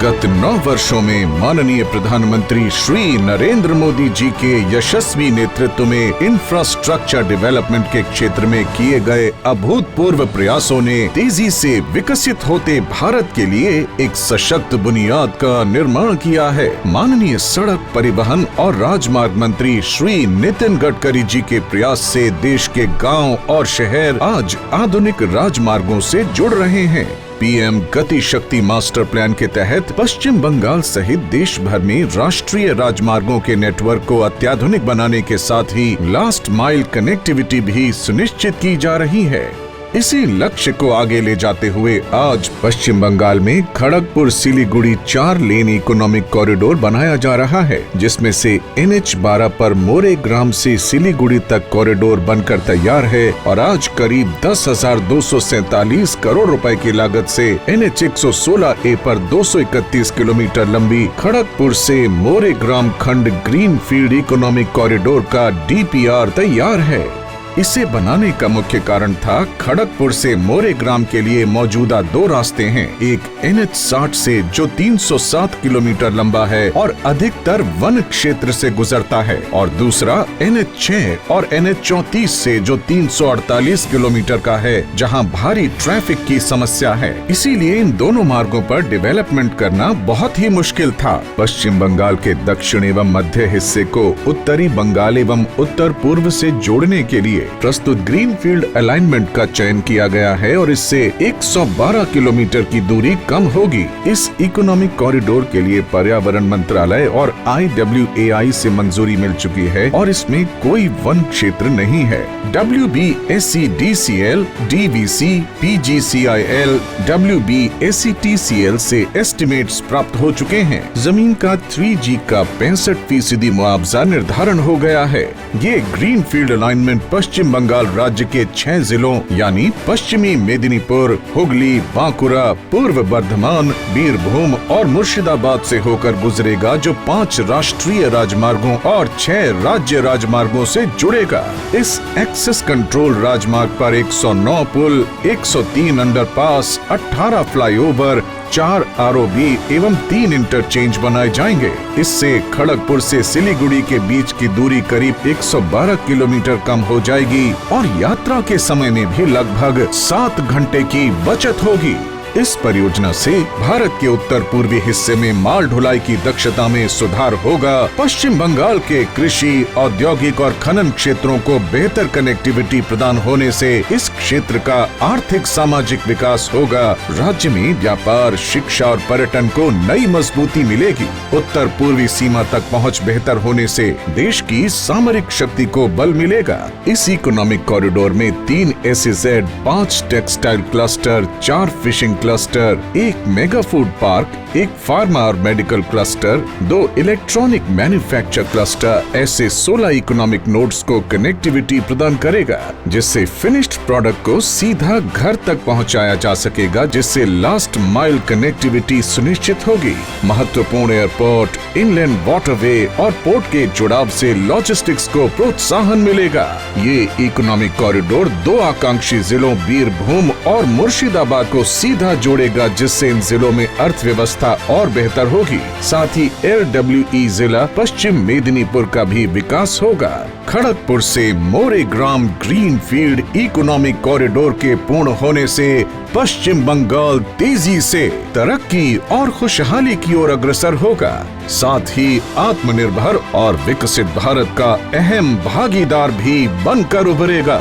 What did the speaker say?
गत 9 वर्षों में माननीय प्रधानमंत्री श्री नरेंद्र मोदी जी के यशस्वी नेतृत्व में इंफ्रास्ट्रक्चर डेवलपमेंट के क्षेत्र में किए गए अभूतपूर्व प्रयासों ने तेजी से विकसित होते भारत के लिए एक सशक्त बुनियाद का निर्माण किया है। माननीय सड़क परिवहन और राजमार्ग मंत्री श्री नितिन गडकरी जी के प्रयास से देश के गांव और शहर आज आधुनिक राजमार्गों से जुड़ रहे हैं। पीएम गति शक्ति मास्टर प्लान के तहत पश्चिम बंगाल सहित देश भर में राष्ट्रीय राजमार्गों के नेटवर्क को अत्याधुनिक बनाने के साथ ही लास्ट माइल कनेक्टिविटी भी सुनिश्चित की जा रही है। इसी लक्ष्य को आगे ले जाते हुए आज पश्चिम बंगाल में खड़गपुर सिलीगुड़ी 4 लेन इकोनॉमिक कॉरिडोर बनाया जा रहा है, जिसमें से NH12 पर मोरेग्राम से सिलीगुड़ी तक कॉरिडोर बनकर तैयार है और आज करीब 10,247 करोड़ रुपए की लागत से NH116A पर 231 किलोमीटर लंबी खड़गपुर से मोरेग्राम खंड ग्रीन फील्ड इकोनॉमिक कॉरिडोर का DPR तैयार है। इसे बनाने का मुख्य कारण था खड़गपुर से मोरेग्राम के लिए मौजूदा 2 रास्ते हैं, एक NH60 से जो 307 किलोमीटर लंबा है और अधिकतर वन क्षेत्र से गुजरता है, और दूसरा NH6 और NH34 से जो 348 किलोमीटर का है, जहां भारी ट्रैफिक की समस्या है। इसीलिए इन दोनों मार्गों पर डेवलपमेंट करना बहुत ही मुश्किल था। पश्चिम बंगाल के दक्षिण एवं मध्य हिस्से को उत्तरी बंगाल एवं उत्तर पूर्व से जोड़ने के लिए प्रस्तुत ग्रीनफील्ड अलाइनमेंट का चयन किया गया है और इससे 112 किलोमीटर की दूरी कम होगी। इस इकोनॉमिक कॉरिडोर के लिए पर्यावरण मंत्रालय और IWAI से मंजूरी मिल चुकी है और इसमें कोई वन क्षेत्र नहीं है। WBSEDCL, DVC, PGCIL, WBSETCL से एस्टिमेट्स प्राप्त हो चुके हैं। जमीन का 3G का 65% मुआवजा निर्धारण हो गया है। ये ग्रीनफील्ड अलाइनमेंट पश्चिम बंगाल राज्य के 6 जिलों यानी पश्चिमी मेदिनीपुर, हुगली, बांकुरा, पूर्व बर्धमान, बीरभूम और मुर्शिदाबाद से होकर गुजरेगा, जो 5 राष्ट्रीय राजमार्गों और 6 राज्य राजमार्गों से जुड़ेगा। इस एक्सेस कंट्रोल राजमार्ग पर 109 पुल, 103 अंडरपास, 18 फ्लाईओवर, 4 ROB एवं 3 इंटरचेंज बनाए जाएंगे। इससे खड़गपुर से सिलीगुड़ी के बीच की दूरी करीब 112 किलोमीटर कम हो जाएगी और यात्रा के समय में भी लगभग 7 घंटे की बचत होगी। इस परियोजना से भारत के उत्तर पूर्वी हिस्से में माल ढुलाई की दक्षता में सुधार होगा। पश्चिम बंगाल के कृषि, औद्योगिक और खनन क्षेत्रों को बेहतर कनेक्टिविटी प्रदान होने से इस क्षेत्र का आर्थिक सामाजिक विकास होगा। राज्य में व्यापार, शिक्षा और पर्यटन को नई मजबूती मिलेगी। उत्तर पूर्वी सीमा तक पहुंच बेहतर होने से देश की सामरिक शक्ति को बल मिलेगा। इस इकोनॉमिक कॉरिडोर में 3 SEZ, 5 textile cluster, 4 fishing cluster, 1 mega food park, 1 pharma और medical cluster, 2 electronic manufacture cluster, ऐसे 16 इकोनॉमिक नोड्स को कनेक्टिविटी प्रदान करेगा, जिससे फिनिश्ड प्रोडक्ट को सीधा घर तक पहुंचाया जा सकेगा, जिससे लास्ट माइल कनेक्टिविटी सुनिश्चित होगी। महत्वपूर्ण एयरपोर्ट, इनलैंड वाटरवे और पोर्ट के जुड़ाव से लॉजिस्टिक्स को प्रोत्साहन मिलेगा। ये इकोनॉमिक कॉरिडोर 2 आकांक्षी जिलों बीरभूम और मुर्शिदाबाद को सीधा जोड़ेगा, जिससे इन जिलों में अर्थव्यवस्था और बेहतर होगी। साथ ही LWE जिला पश्चिम मेदिनीपुर का भी विकास होगा। खड़गपुर से मोरेग्राम ग्रीन फील्ड इकोनॉमिक कॉरिडोर के पूर्ण होने से पश्चिम बंगाल तेजी से तरक्की और खुशहाली की ओर अग्रसर होगा। साथ ही आत्मनिर्भर और विकसित भारत का अहम भागीदार भी बनकर उभरेगा।